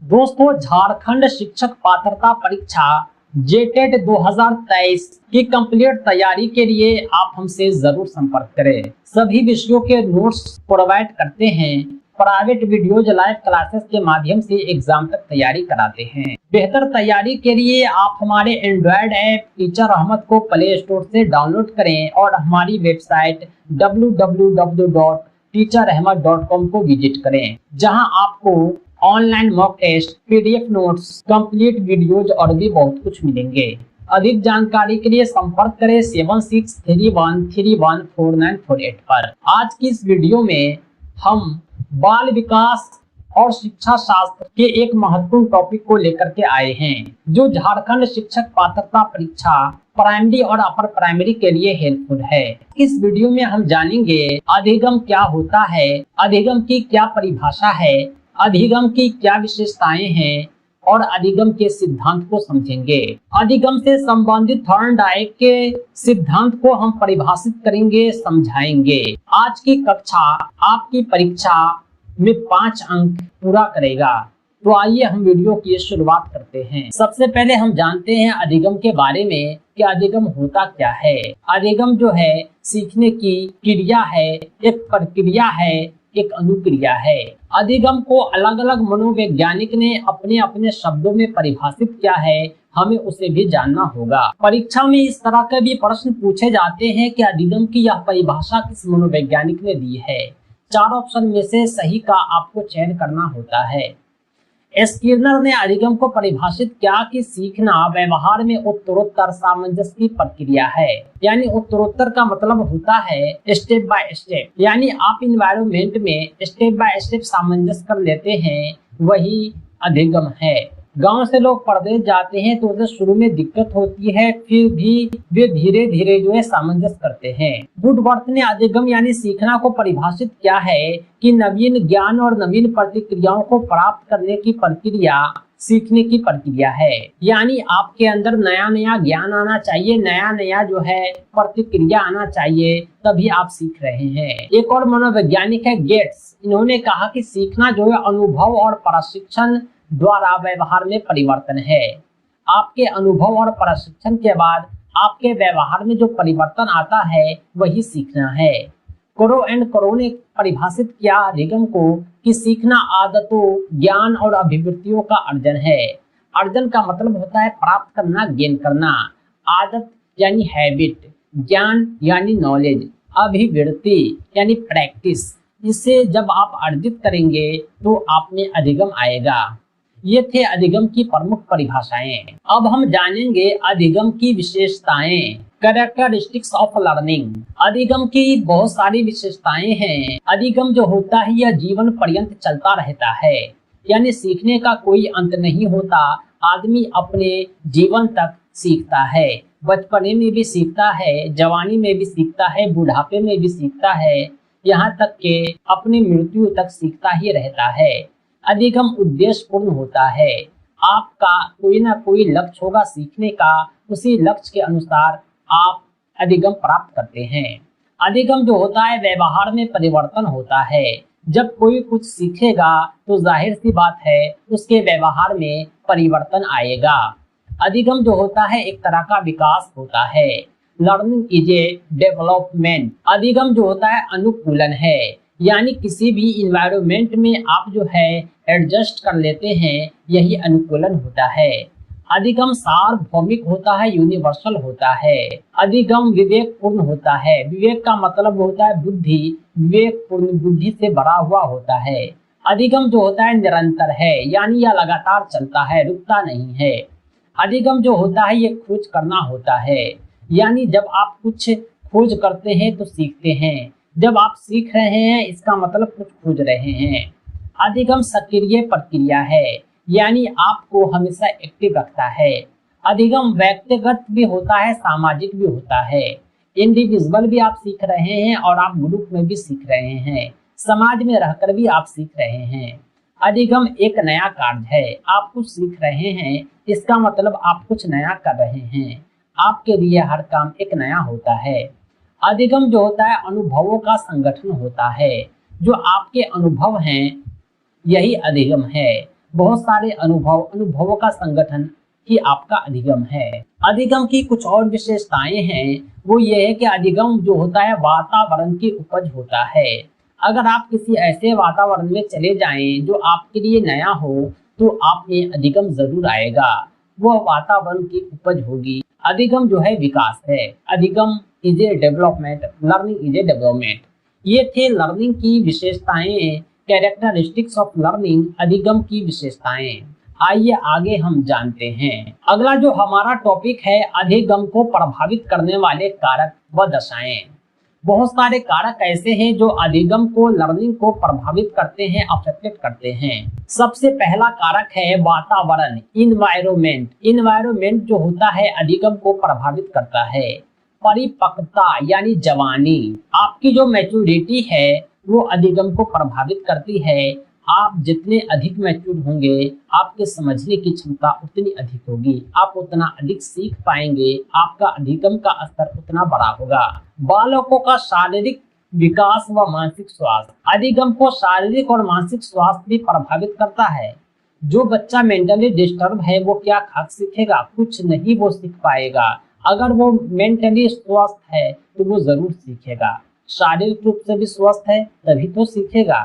दोस्तों, झारखंड शिक्षक पात्रता परीक्षा जेटेट 2023 की कंप्लीट तैयारी के लिए आप हमसे जरूर संपर्क करें। सभी विषयों के नोट्स प्रोवाइड करते हैं। प्राइवेट वीडियोज, लाइव क्लासेस के माध्यम से एग्जाम तक तैयारी कराते हैं। बेहतर तैयारी के लिए आप हमारे एंड्रॉयड ऐप टीचर अहमद को प्ले स्टोर से डाउनलोड करें और हमारी वेबसाइट www.teacherahmad.com को विजिट करें, जहां आपको online mock test, PDF notes, complete videos और भी बहुत कुछ मिलेंगे। अधिक जानकारी के लिए संपर्क करें 7631314948 पर। आज की इस वीडियो में हम बाल विकास और शिक्षा शास्त्र के एक महत्वपूर्ण टॉपिक को लेकर के आए हैं, जो झारखंड शिक्षक पात्रता परीक्षा प्राइमरी और अपर प्राइमरी के लिए हेल्पफुल है। इस वीडियो में हम जानेंगे अधिगम क्या होता है, अधिगम की क्या परिभाषा है, अधिगम की क्या विशेषताएं हैं और अधिगम के सिद्धांत को समझेंगे। अधिगम से संबंधित थॉर्नडाइक के सिद्धांत को हम परिभाषित करेंगे, समझाएंगे। आज की कक्षा आपकी परीक्षा में 5 अंक पूरा करेगा। तो आइए हम वीडियो की शुरुआत करते हैं। सबसे पहले हम जानते हैं अधिगम के बारे में कि अधिगम होता क्या है। अधिगम जो है सीखने की क्रिया है, एक प्रक्रिया है, एक अनुक्रिया है। अधिगम को अलग अलग मनोवैज्ञानिक ने अपने अपने शब्दों में परिभाषित किया है, हमें उसे भी जानना होगा। परीक्षा में इस तरह के भी प्रश्न पूछे जाते हैं कि अधिगम की यह परिभाषा किस मनोवैज्ञानिक ने दी है। 4 ऑप्शन में से सही का आपको चयन करना होता है। स्किनर ने अधिगम को परिभाषित किया कि सीखना व्यवहार में उत्तरोत्तर सामंजस्य की प्रक्रिया है। यानी उत्तरोत्तर का मतलब होता है स्टेप बाय स्टेप, यानी आप इन्वायरमेंट में स्टेप बाय स्टेप सामंजस्य कर लेते हैं, वही अधिगम है। गांव से लोग परदेश जाते हैं तो उसे शुरू में दिक्कत होती है, फिर भी वे धीरे धीरे जो है सामंजस्य करते हैं। वुडवर्थ ने अधिगम यानी सीखना को परिभाषित किया है कि नवीन ज्ञान और नवीन प्रतिक्रियाओं को प्राप्त करने की प्रक्रिया सीखने की प्रक्रिया है। यानी आपके अंदर नया नया ज्ञान आना चाहिए, नया नया जो है प्रतिक्रिया आना चाहिए, तभी आप सीख रहे हैं। एक और मनोवैज्ञानिक है गेट्स। इन्होंने कहा कि सीखना जो है अनुभव और प्रशिक्षण द्वारा व्यवहार में परिवर्तन है। आपके अनुभव और प्रशिक्षण के बाद आपके व्यवहार में जो परिवर्तन आता है वही सीखना है। करो एंड करो ने परिभाषित किया अधिगम को कि सीखना आदतों, ज्ञान और अभिवृत्तियों का अर्जन है। अर्जन का मतलब होता है प्राप्त करना, गेन करना। आदत यानी हैबिट, ज्ञान यानी नॉलेज, अभिवृत्ति यानी प्रैक्टिस। इसे जब आप अर्जित करेंगे तो आप में अधिगम आएगा। ये थे अधिगम की प्रमुख परिभाषाएं। अब हम जानेंगे अधिगम की विशेषताएं, कैरेक्टरिस्टिक्स ऑफ लर्निंग। अधिगम की बहुत सारी विशेषताएं हैं। अधिगम जो होता है यह जीवन पर्यंत चलता रहता है, यानी सीखने का कोई अंत नहीं होता। आदमी अपने जीवन तक सीखता है, बचपने में भी सीखता है, जवानी में भी सीखता है, बुढ़ापे में भी सीखता है, यहाँ तक कि अपनी मृत्यु तक सीखता ही रहता है। अधिगम उद्देश्य पूर्ण होता है। आपका कोई ना कोई लक्ष्य होगा सीखने का, उसी लक्ष्य के अनुसार आप अधिगम प्राप्त करते हैं। अधिगम जो होता है व्यवहार में परिवर्तन होता है। जब कोई कुछ सीखेगा तो जाहिर सी बात है उसके व्यवहार में परिवर्तन आएगा। अधिगम जो होता है एक तरह का विकास होता है। Learning is a development. अधिगम जो होता है अनुकूलन है, यानी किसी भी इन्वायरमेंट में आप जो है एडजस्ट कर लेते हैं, यही अनुकूलन होता है। अधिगम सार्वभौमिक होता है, यूनिवर्सल होता है। अधिगम विवेक पूर्ण होता है। विवेक का मतलब होता है बुद्धि, विवेक पूर्ण बुद्धि से भरा हुआ होता है। अधिगम जो होता है निरंतर है, यानी यह लगातार चलता है, रुकता नहीं है। अधिगम जो होता है ये खोज करना होता है, यानी जब आप कुछ खोज करते हैं तो सीखते हैं। जब आप सीख रहे हैं इसका मतलब कुछ खोज रहे हैं। अधिगम सक्रिय प्रक्रिया है, यानी आपको हमेशा एक्टिव रखता है। अधिगम व्यक्तिगत भी होता है, सामाजिक भी होता है। इंडिविजुअल भी आप सीख रहे हैं और आप ग्रुप में भी सीख रहे हैं, समाज में रहकर भी आप सीख रहे हैं। अधिगम एक नया कार्य है, आप कुछ सीख रहे हैं, इसका मतलब आप कुछ नया कर रहे हैं। आपके लिए हर काम एक नया होता है। अधिगम जो होता है अनुभवों का संगठन होता है। जो आपके अनुभव हैं यही अधिगम है। बहुत सारे अनुभवों का संगठन ही आपका अधिगम है। अधिगम की कुछ और विशेषताएं हैं, वो ये है कि अधिगम जो होता है वातावरण की उपज होता है। अगर आप किसी ऐसे वातावरण में चले जाएं जो आपके लिए नया हो तो आप में अधिगम जरूर आएगा, वह वातावरण की उपज होगी। अधिगम जो है विकास है। अधिगम is a development, learning is a development. ये थे लर्निंग की विशेषताएं, कैरेक्टरिस्टिक्स ऑफ लर्निंग, अधिगम की विशेषताएं। आइए आगे हम जानते हैं। अगला जो हमारा टॉपिक है, अधिगम को प्रभावित करने वाले कारक व दशाएं। बहुत सारे कारक ऐसे हैं जो अधिगम को, लर्निंग को प्रभावित करते हैं, अफेक्टेड करते हैं। सबसे पहला कारक है वातावरण, इन्वायरमेंट। इन्वायरमेंट जो होता है अधिगम को प्रभावित करता है। परिपक्वता यानी जवानी, आपकी जो मैच्योरिटी है वो अधिगम को प्रभावित करती है। आप जितने अधिक मैच्योर होंगे, आपके समझने की क्षमता उतनी अधिक होगी, आप उतना अधिक सीख पाएंगे, आपका अधिगम का स्तर उतना बड़ा होगा। बालकों का शारीरिक विकास व मानसिक स्वास्थ्य, अधिगम को शारीरिक और मानसिक स्वास्थ्य भी प्रभावित करता है। जो बच्चा मेंटली डिस्टर्ब है वो क्या खास सीखेगा? कुछ नहीं वो सीख पाएगा। अगर वो मेंटली स्वस्थ है तो वो जरूर सीखेगा। शारीरिक रूप से भी स्वस्थ है तभी तो सीखेगा।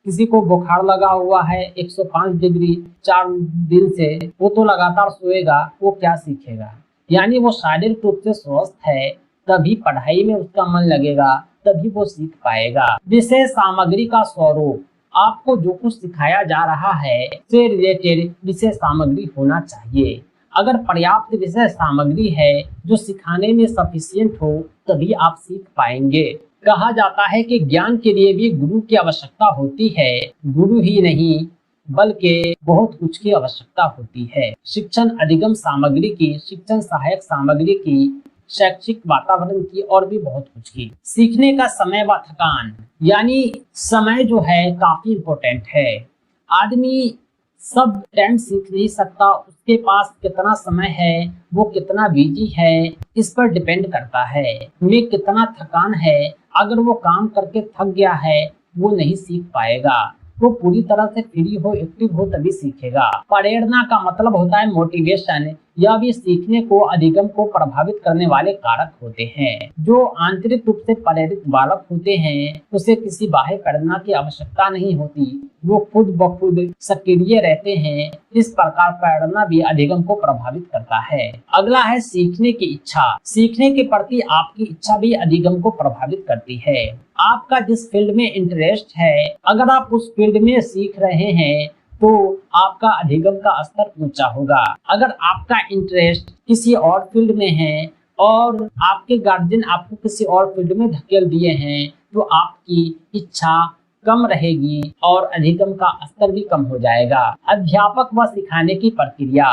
किसी को बुखार लगा हुआ है 105 डिग्री 4 दिन से, वो तो लगातार सोएगा, वो क्या सीखेगा? यानी वो शारीरिक रूप से स्वस्थ है तभी पढ़ाई में उसका मन लगेगा, तभी वो सीख पाएगा। विषय सामग्री का स्वरूप, आपको जो कुछ सिखाया जा रहा है से रिलेटेड विषय सामग्री होना चाहिए। अगर पर्याप्त विषय सामग्री है जो सिखाने में सफिशिएंट हो तभी आप सीख पाएंगे। कहा जाता है कि ज्ञान के लिए भी गुरु की आवश्यकता होती है। गुरु ही नहीं बल्कि बहुत कुछ की आवश्यकता होती है। शिक्षण अधिगम सामग्री की, शिक्षण सहायक सामग्री की, शैक्षिक वातावरण की और भी बहुत कुछ की। सीखने का समय व थकान, यानी समय जो है काफी इम्पोर्टेंट है। आदमी सब टाइम सीख नहीं सकता, उसके पास कितना समय है, वो कितना बिजी है, इस पर डिपेंड करता है। में कितना थकान है, अगर वो काम करके थक गया है वो नहीं सीख पाएगा। वो पूरी तरह से फ्री हो, एक्टिव हो तभी सीखेगा। प्रेरणा का मतलब होता है मोटिवेशन। यह भी सीखने को, अधिगम को प्रभावित करने वाले कारक होते हैं। जो आंतरिक रूप से प्रेरित बालक होते हैं उसे किसी बाह्य प्रेरणा की आवश्यकता नहीं होती, वो खुद ब खुद सक्रिय रहते हैं। इस प्रकार प्रेरणा भी अधिगम को प्रभावित करता है। अगला है सीखने की इच्छा। सीखने के प्रति आपकी इच्छा भी अधिगम को प्रभावित करती है। आपका जिस फील्ड में इंटरेस्ट है, अगर आप उस फील्ड में सीख रहे हैं तो आपका अधिगम का स्तर ऊंचा होगा। अगर आपका इंटरेस्ट किसी और फील्ड में है और आपके गार्जियन आपको किसी और फील्ड में धकेल दिए हैं तो आपकी इच्छा कम रहेगी और अधिगम का स्तर भी कम हो जाएगा। अध्यापक व सिखाने की प्रक्रिया,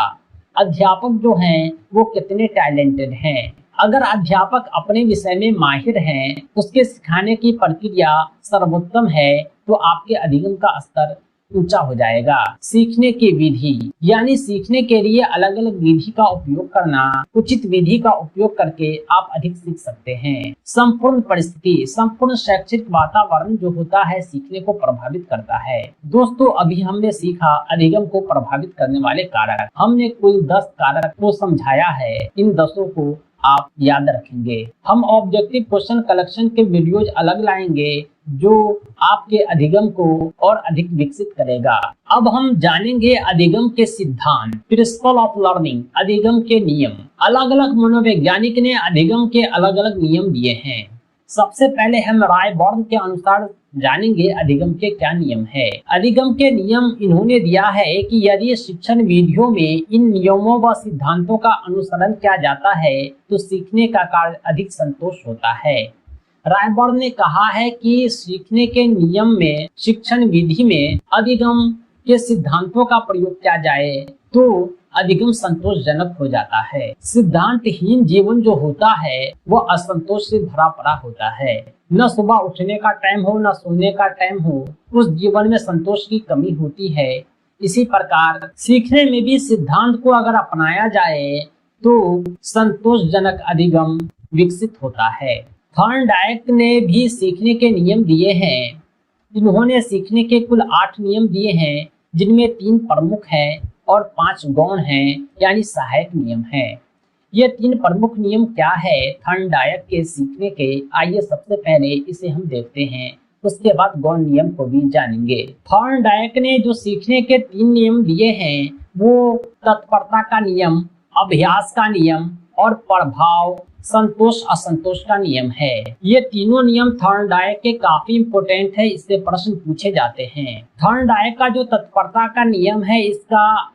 अध्यापक जो हैं वो कितने टैलेंटेड हैं। अगर अध्यापक अपने विषय में माहिर हैं, उसके सिखाने की प्रक्रिया सर्वोत्तम है तो आपके अधिगम का स्तर ऊंचा हो जाएगा। सीखने की विधि, यानी सीखने के लिए अलग अलग विधि का उपयोग करना, उचित विधि का उपयोग करके आप अधिक सीख सकते हैं। संपूर्ण परिस्थिति, संपूर्ण शैक्षिक वातावरण जो होता है सीखने को प्रभावित करता है। दोस्तों अभी हमने सीखा अधिगम को प्रभावित करने वाले कारक। हमने कुल 10 कारक को समझाया है। इन 10 को आप याद रखेंगे। हम ऑब्जेक्टिव क्वेश्चन कलेक्शन के वीडियोज अलग लाएंगे जो आपके अधिगम को और अधिक विकसित करेगा। अब हम जानेंगे अधिगम के सिद्धांत, प्रिंसिपल ऑफ लर्निंग, अधिगम के नियम। अलग अलग मनोवैज्ञानिक ने अधिगम के अलग अलग नियम दिए हैं। सबसे पहले हम रायबर्न के अनुसार जानेंगे अधिगम के क्या नियम है। अधिगम के नियम इन्होंने दिया है कि यदि शिक्षण विधियों में इन नियमों व सिद्धांतों का अनुसरण किया जाता है तो सीखने का कार्य अधिक संतोष होता है। रायबर्न ने कहा है कि सीखने के नियम में, शिक्षण विधि में अधिगम के सिद्धांतों का प्रयोग किया जाए तो अधिगम संतोषजनक हो जाता है। सिद्धांतहीन जीवन जो होता है वह असंतोष से भरा पड़ा होता है। न सुबह उठने का टाइम हो न सोने का टाइम हो, उस जीवन में संतोष की कमी होती है। इसी प्रकार सीखने में भी सिद्धांत को अगर अपनाया जाए तो संतोषजनक अधिगम विकसित होता है। थॉर्नडाइक ने भी सीखने के नियम दिए हैं। इन्होंने सीखने के कुल 8 नियम दिए हैं जिनमें 3 प्रमुख हैं और 5 गौण हैं, यानी सहायक नियम हैं। ये 3 प्रमुख नियम क्या है थॉर्नडायक के सीखने के, आइए सबसे पहले इसे हम देखते हैं, उसके बाद गौण नियम को भी जानेंगे। थॉर्नडायक ने जो सीखने के 3 नियम दिए हैं वो तत्परता का नियम, अभ्यास का नियम और प्रभाव संतोष असंतोष का नियम है। ये तीनों नियम थॉर्नडायक के काफी इंपोर्टेंट है, इससे प्रश्न पूछे जाते हैं। थॉर्नडायक का जो तत्परता का नियम है, इसका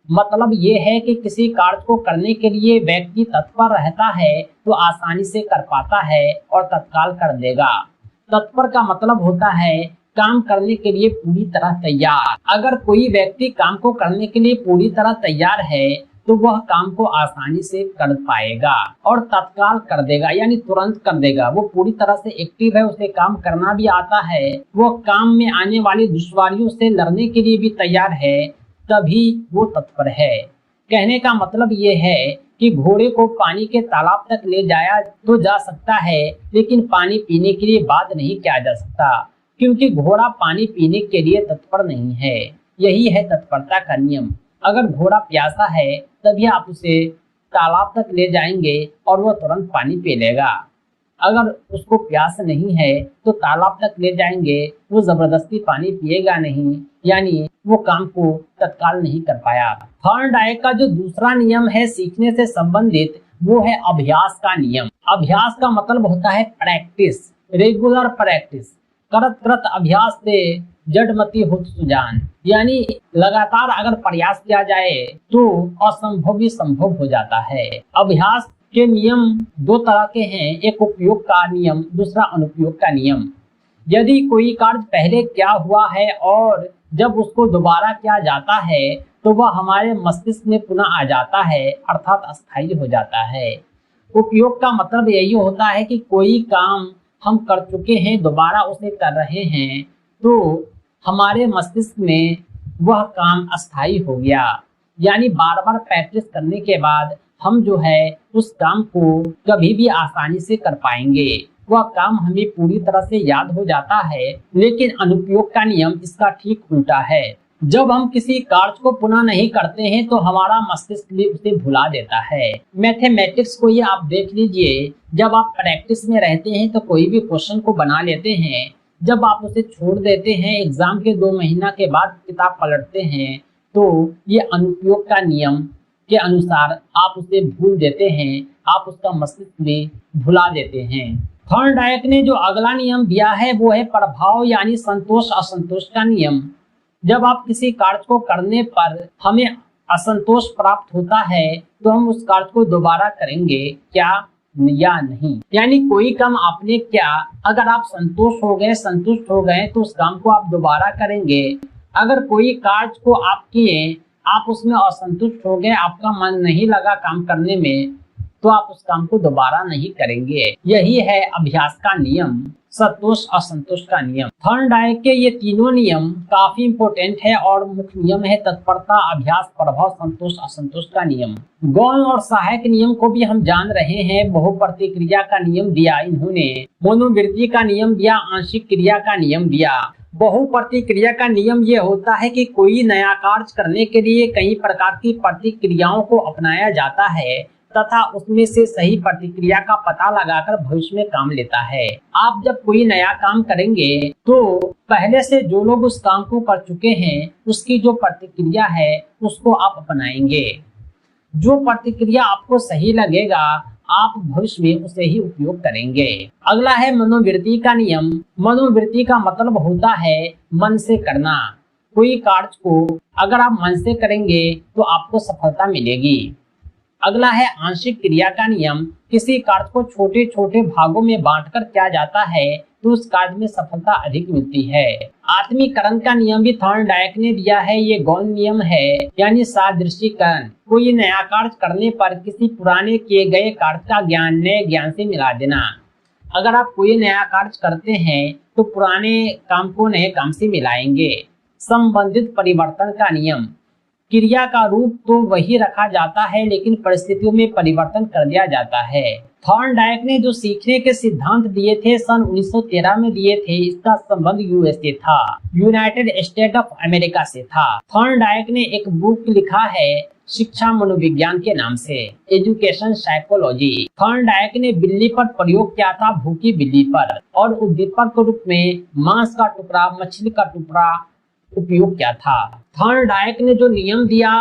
मतलब ये है कि किसी कार्य को करने के लिए व्यक्ति तत्पर रहता है तो आसानी से कर पाता है और तत्काल कर देगा। तत्पर का मतलब होता है काम करने के लिए पूरी तरह तैयार। अगर कोई व्यक्ति काम को करने के लिए पूरी तरह तैयार है तो वह काम को आसानी से कर पाएगा और तत्काल कर देगा, यानी तुरंत कर देगा। वो पूरी तरह से एक्टिव है, उसे काम करना भी आता है, वो काम में आने वाली दुश्वारियों से लड़ने के लिए भी तैयार है, तभी वो तत्पर है। कहने का मतलब ये है कि घोड़े को पानी के तालाब तक ले जाया तो जा सकता है, लेकिन पानी पीने के लिए बात नहीं किया जा सकता, क्योंकि घोड़ा पानी पीने के लिए तत्पर नहीं है। यही है तत्परता का नियम। अगर घोड़ा प्यासा है तभी आप उसे तालाब तक ले जाएंगे और वह तुरंत पानी पी लेगा। अगर उसको प्यास नहीं है तो तालाब तक ले जाएंगे, वो जबरदस्ती पानी पिएगा नहीं, यानी वो काम को तत्काल नहीं कर पाया। थॉर्नडायक का जो दूसरा नियम है सीखने से संबंधित, वो है अभ्यास का नियम। अभ्यास का मतलब होता है प्रैक्टिस, रेगुलर प्रैक्टिस। करत करत अभ्यास से जड़मति होत सुजान, यानी लगातार अगर प्रयास किया जाए तो असंभव भी संभव हो जाता है। अभ्यास के नियम 2 तरह के हैं, एक उपयोग का नियम, दूसरा अनुपयोग का नियम। यदि कोई कार्य पहले क्या हुआ है और जब उसको दोबारा किया जाता है तो वह हमारे मस्तिष्क में पुनः आ जाता है, अर्थात अस्थायी हो जाता है। उपयोग का मतलब यही होता है कि कोई काम हम कर चुके हैं, दोबारा उसे कर रहे हैं, तो हमारे मस्तिष्क में वह काम अस्थायी हो गया, यानी बार बार प्रैक्टिस करने के बाद हम जो है उस काम को कभी भी आसानी से कर पाएंगे। वह काम हमें पूरी तरह से याद हो जाता है। लेकिन अनुपयोग का नियम इसका ठीक उल्टा है। जब हम किसी कार्य को पुनः नहीं करते हैं तो हमारा मस्तिष्क भी उसे भुला देता है। मैथमेटिक्स को ये आप देख लीजिए, जब आप प्रैक्टिस में रहते हैं तो कोई भी क्वेश्चन को बना लेते हैं, जब आप उसे छोड़ देते हैं, एग्जाम के 2 महीना के बाद किताब पलटते हैं, तो ये अनुपयोग का नियम के अनुसार आप उसे भूल देते हैं, आप उसका मस्तिष्क में भुला देते हैं। थॉर्नडायक ने जो अगला नियम दिया है वो है प्रभाव, यानी संतोष असंतोष का नियम। जब आप किसी कार्य को करने पर हमें असंतोष प्राप्त होता है तो हम उस कार्य को दोबारा करेंगे क्या या नहीं। यानी कोई काम आपने किया, अगर आप संतुष्ट हो गए तो उस काम को आप दोबारा करेंगे। अगर कोई कार्य को आप किए, आप उसमें असंतुष्ट हो गए, आपका मन नहीं लगा काम करने में, तो आप उस काम को दोबारा नहीं करेंगे। यही है अभ्यास का नियम, संतोष असंतोष का नियम। थॉर्नडायक के ये तीनों नियम काफी इंपोर्टेंट है और मुख्य नियम है तत्परता, अभ्यास, प्रभाव, संतोष असंतोष का नियम। गौण और सहायक नियम को भी हम जान रहे हैं। बहुप्रतिक्रिया का नियम दिया इन्होंने, मनोवृत्ति का नियम दिया, आंशिक क्रिया का नियम दिया। बहुप्रतिक्रिया का नियम ये होता है कि कोई नया कार्य करने के लिए कई प्रकार की प्रतिक्रियाओं को अपनाया जाता है तथा उसमें से सही प्रतिक्रिया का पता लगाकर भविष्य में काम लेता है। आप जब कोई नया काम करेंगे तो पहले से जो लोग उस काम को कर चुके हैं उसकी जो प्रतिक्रिया है उसको आप अपनाएंगे। जो प्रतिक्रिया आपको सही लगेगा आप भविष्य में उसे ही उपयोग करेंगे। अगला है मनोवृत्ति का नियम। मनोवृत्ति का मतलब होता है मन से करना। कोई कार्य को अगर आप मन से करेंगे तो आपको सफलता मिलेगी। अगला है आंशिक क्रिया का नियम। किसी कार्य को छोटे छोटे भागों में बांटकर किया जाता है तो उस कार्य में सफलता अधिक मिलती है। आत्मीकरण का नियम भी थॉर्नडायक ने दिया है। ये गौण नियम है, यानी सादृशीकरण। कोई नया कार्य करने पर किसी पुराने किए गए कार्य का ज्ञान नए ज्ञान से मिला देना। अगर आप कोई नया कार्य करते हैं तो पुराने काम को नए काम से मिलाएंगे। संबंधित परिवर्तन का नियम। क्रिया का रूप तो वही रखा जाता है, लेकिन परिस्थितियों में परिवर्तन कर दिया जाता है। थॉर्नडाइक ने जो सीखने के सिद्धांत दिए थे सन 1913 में दिए थे, इसका संबंध यूएसए था, यूनाइटेड स्टेट ऑफ अमेरिका से था। थॉर्नडाइक ने एक बुक लिखा है शिक्षा मनोविज्ञान के नाम से, एजुकेशन साइकोलॉजी। थॉर्नडाइक ने बिल्ली पर प्रयोग किया था, भूखी बिल्ली पर, और उद्दीपक के रूप में मांस का टुकड़ा, मछली का टुकड़ा उपयोग किया था। थॉर्नडाइक ने जो नियम दिया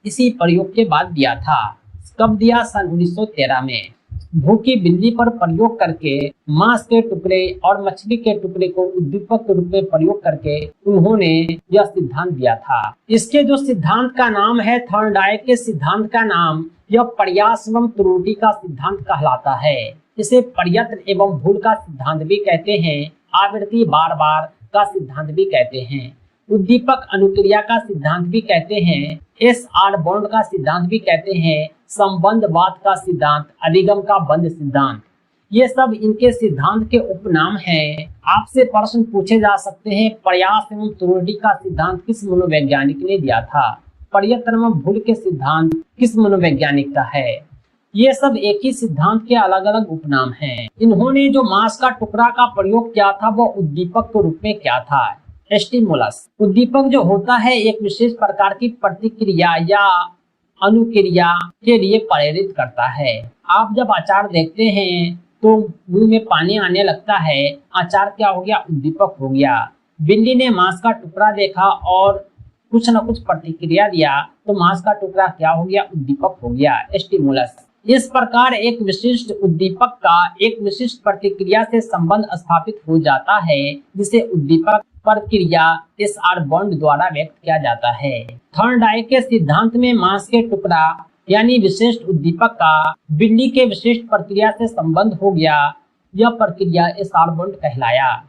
इसी प्रयोग के बाद दिया था। कब दिया? सन 1913 में। भूखी बिल्ली पर प्रयोग करके मांस के टुकड़े और मछली के टुकड़े को उद्दीपक के रूप में प्रयोग करके उन्होंने यह सिद्धांत दिया था। इसके जो सिद्धांत का नाम है, थॉर्नडाइक के सिद्धांत का नाम, यह प्रयास एवं त्रुटि का सिद्धांत कहलाता है। इसे प्रयत्न एवं भूल का सिद्धांत भी कहते हैं, आवृत्ति बार बार का सिद्धांत भी कहते हैं, उद्दीपक अनुक्रिया का सिद्धांत भी कहते हैं, एस.आर. बॉन्ड का सिद्धांत भी कहते हैं, संबंधवाद का सिद्धांत, अधिगम का बंध सिद्धांत। ये सब इनके सिद्धांत के उपनाम हैं। आपसे प्रश्न पूछे जा सकते हैं, प्रयास एवं त्रुटि का सिद्धांत किस मनोवैज्ञानिक ने दिया था? प्रयत्न एवं भूल के सिद्धांत किस मनोवैज्ञानिक का है? ये सब एक ही सिद्धांत के अलग अलग उपनाम हैं। इन्होंने जो मांस का टुकड़ा का प्रयोग किया था वो उद्दीपक के रूप में किया था, स्टिमुलस। उद्दीपक जो होता है एक विशेष प्रकार की प्रतिक्रिया या अनुक्रिया के लिए प्रेरित करता है। आप जब अचार देखते हैं तो मुंह में पानी आने लगता है, अचार क्या हो गया? उद्दीपक हो गया। बिल्ली ने मांस का टुकड़ा देखा और कुछ न कुछ प्रतिक्रिया दिया तो मांस का टुकड़ा क्या हो गया? उद्दीपक हो गया, स्टिमुलस। इस प्रकार एक विशिष्ट उद्दीपक का एक विशिष्ट प्रतिक्रिया से संबंध स्थापित हो जाता है, जिसे उद्दीपक प्रक्रिया एस.आर. बॉन्ड द्वारा व्यक्त किया जाता है। थॉर्नडाइक के सिद्धांत में मांस के टुकड़ा यानी विशिष्ट उद्दीपक का बिल्ली के विशिष्ट प्रक्रिया से संबंध हो गया, यह प्रक्रिया एस.आर. बॉन्ड कहलाया।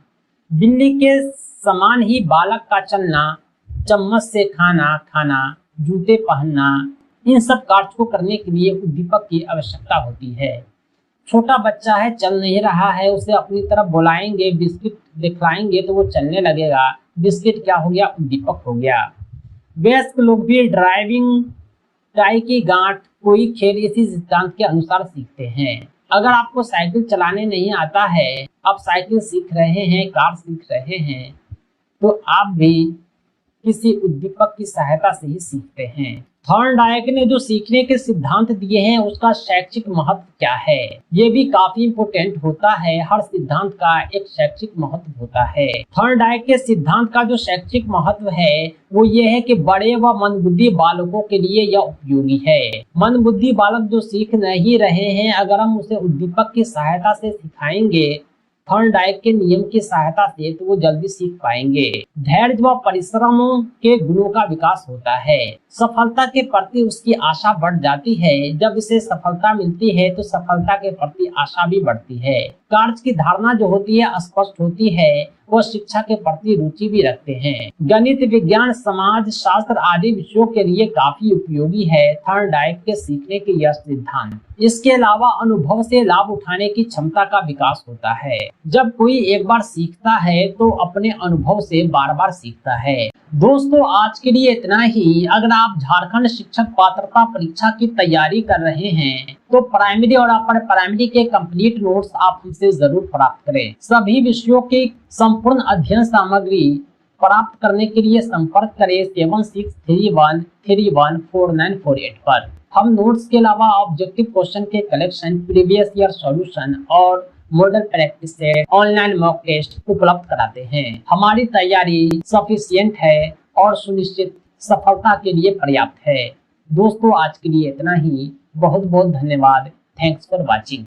बिल्ली के समान ही बालक का चलना, चम्मच से खाना खाना, जूते पहनना, इन सब कार्य को करने के लिए उद्दीपक की आवश्यकता होती है। छोटा बच्चा है, चल नहीं रहा है, उसे अपनी तरफ बुलाएंगे, बिस्किट दिखलाएंगे तो वो चलने लगेगा। बिस्किट क्या हो गया? उद्दीपक हो गया। वयस्क लोग भी ड्राइविंग, टाई की गांठ, कोई खेल इसी सिद्धांत के अनुसार सीखते हैं। अगर आपको साइकिल चलाने नहीं आता है, आप साइकिल सीख रहे हैं, कार सीख रहे हैं, तो आप भी किसी उद्दीपक की सहायता से ही सीखते हैं। थॉर्नडाइक ने जो सीखने के सिद्धांत दिए हैं उसका शैक्षिक महत्व क्या है? ये भी काफी इम्पोर्टेंट होता है। हर सिद्धांत का एक शैक्षिक महत्व होता है। थॉर्नडाइक के सिद्धांत का जो शैक्षिक महत्व है वो ये है कि बड़े व मंदबुद्धि बालकों के लिए यह उपयोगी है। मंदबुद्धि बालक जो सीख नहीं रहे हैं, अगर हम उसे उद्दीपक की सहायता से सिखाएंगे, थॉर्नडाइक के नियम की सहायता से, तो वो जल्दी सीख पाएंगे। धैर्य व परिश्रम के गुणों का विकास होता है। सफलता के प्रति उसकी आशा बढ़ जाती है। जब इसे सफलता मिलती है तो सफलता के प्रति आशा भी बढ़ती है। कार्य की धारणा जो होती है स्पष्ट होती है। वो शिक्षा के प्रति रुचि भी रखते हैं। गणित, विज्ञान, समाज शास्त्र आदि विषयों के लिए काफी उपयोगी है थॉर्नडाइक के सीखने के यह सिद्धांत। इसके अलावा अनुभव से लाभ उठाने की क्षमता का विकास होता है। जब कोई एक बार सीखता है तो अपने अनुभव से बार बार सीखता है। दोस्तों, आज के लिए इतना ही। अगर आप झारखंड शिक्षक पात्रता परीक्षा की तैयारी कर रहे हैं तो प्राइमरी और अपर प्राइमरी के कंप्लीट नोट्स आप हमसे जरूर प्राप्त करें। सभी विषयों की संपूर्ण अध्ययन सामग्री प्राप्त करने के लिए संपर्क करें 7631314948 पर। हम नोट्स के अलावा ऑब्जेक्टिव क्वेश्चन के कलेक्शन, प्रीवियस ईयर सॉल्यूशन और मॉडल प्रैक्टिस से ऑनलाइन मॉक टेस्ट उपलब्ध कराते हैं। हमारी तैयारी सफिशिएंट है और सुनिश्चित सफलता के लिए पर्याप्त है। दोस्तों, आज के लिए इतना ही। बहुत बहुत धन्यवाद। Thanks for watching.